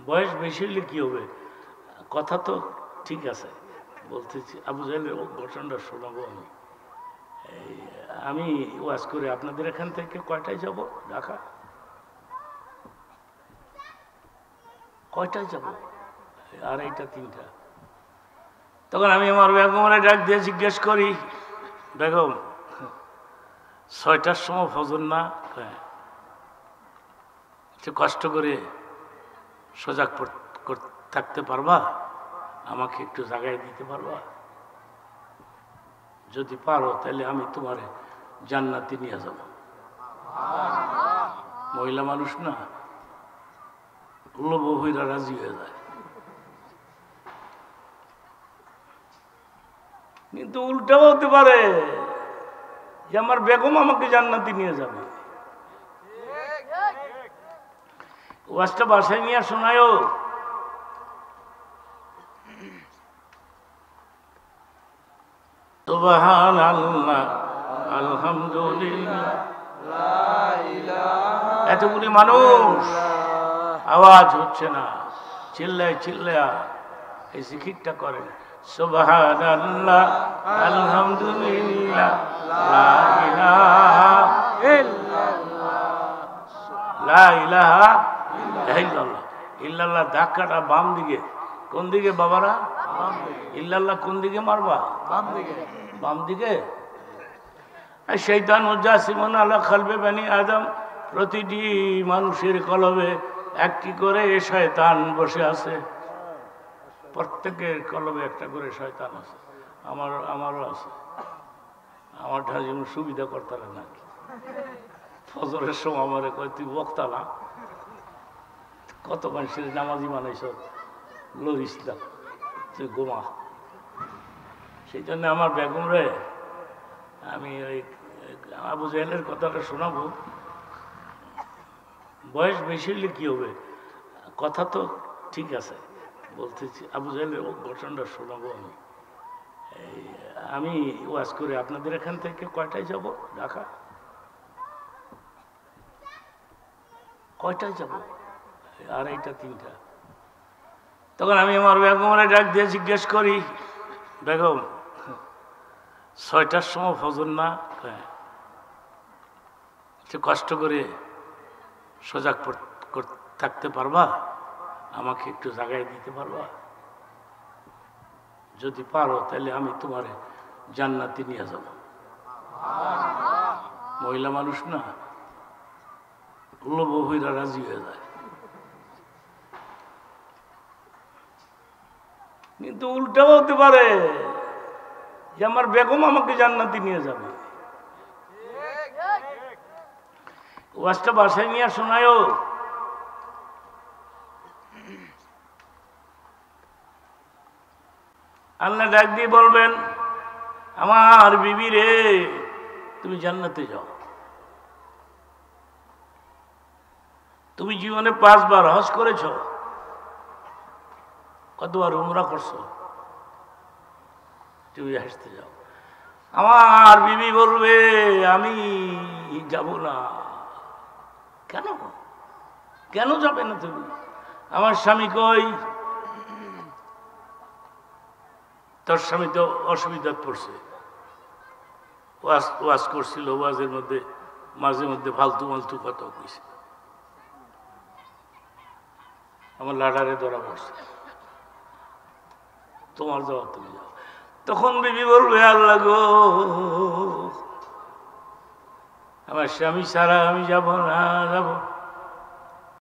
বয়স বেশি হলে কি হবে? কথা তো ঠিক আছে বলতেছি। আবু জাহেলের ঘটনাটা শোনাবো আমি। আমি ওয়াজ করে আপনাদের এখান থেকে কয়টায় যাব? ঢাকা কয়টায় যাব? 2:30 3টা। তখন আমি আমার বেগমরে ডাক দিয়ে জিজ্ঞেস করি, বেগম 6টার সময় ফজর না? একটু কষ্ট করে সজাগ থাকতে পারবা? আমাকে একটু জাগাই দিতে পারবা? যদি পারো তাহলে আমি তোমারে জান্নাতে নিয়ে যাব। মহিলা মানুষ না, লোভ হইরা রাজি হয়ে যায়। কিন্তু উল্টাও হতে পারে যে আমার বেগম আমাকে জান্নাতে নিয়ে যাবে। ওয়াজটা বাসায় নিয়ে শোনায়ও। সুবহানাল্লাহ, আলহামদুলিল্লাহ, এতগুলি মানুষ, আওয়াজ হচ্ছে না, চিল্লায় চিল্লায় এই জিকিরটা করে। সুবহানাল্লাহ, আলহামদুলিল্লাহ, লা ইলাহা ইল্লাল্লাহ। ইল্লাল্লাহ ধাক্কাটা বাম দিকে। কোন দিকে বাবারা? ইল্লাল্লাহ কোন দিকে মারবা? বাম দিকে। শয়তান জাসিমুন আলা কলবে বনি আদম, প্রতিটি মানুষের কলবে একটি করে শয়তান বসে আছে। প্রত্যেকের কলবে একটা করে শয়তান আছে। আমারও আছে। আমারটা যেমন সুবিধা করতারা নাকি ফজরের সময় আমারে কয়, তুই বক্তা না, কত মানুষের নামাজি বানাইছ, লরিস না, তুই গোমা। সেই জন্য আমার বেগম রে আমি ওই আবু জাহেলের কথাটা শোনাবো। বয়স বেশি হলে কি হবে? কথা তো ঠিক আছে বলতেছি। আবু জাহেলের ঘটনাটা শোনাবো আমি। আমি ওয়াজ করে আপনাদের এখান থেকে কয়টায় যাব? ঢাকা কয়টায় যাব? 2:30 3টা। তখন আমি আমার বেগমরে ডাক দিয়ে জিজ্ঞেস করি, বেগম 6টার সময় ফজর না? একটু কষ্ট করে সজাগ থাকতে পারবা? আমাকে একটু জাগাই দিতে পারবা? যদি পারো তাহলে আমি তোমারে জান্নাতে নিয়ে যাব। মহিলা মানুষ না, লোভ হইরা রাজি হয়ে যায়। কিন্তু উল্টাও হতে পারে যে আমার বেগম আমাকে জান্নাতে নিয়ে যাবে। ওয়াজটা বাসায় নিয়ে শোনায়ও। আল্লাহ ডাক দিয়ে বলবেন, আমার বিবি রে, তুমি জান্নাতে যাও। তুমি জীবনে 5 বার হজ করেছ, কতবার উমরা করছো, তুমি হাসতে যাও। আমার বিবি বলবে, আমি যাব না। কেন? কেন যাবে না তুমি? আমার স্বামী কই? তোর স্বামী তো অসুবিধা পড়ছে, ওয়াজ করছিল, ওয়াজের মধ্যে মাঝে মধ্যে ফালতু ফালতু কথা কইছে, আমার লাডারে ধরা পড়ছে, তোমার যাওয়া তুমি যাও। তখন বিবি বলবে, আল্লাহ গো, আমার স্বামী ছাড়া আমি যাব না, যাব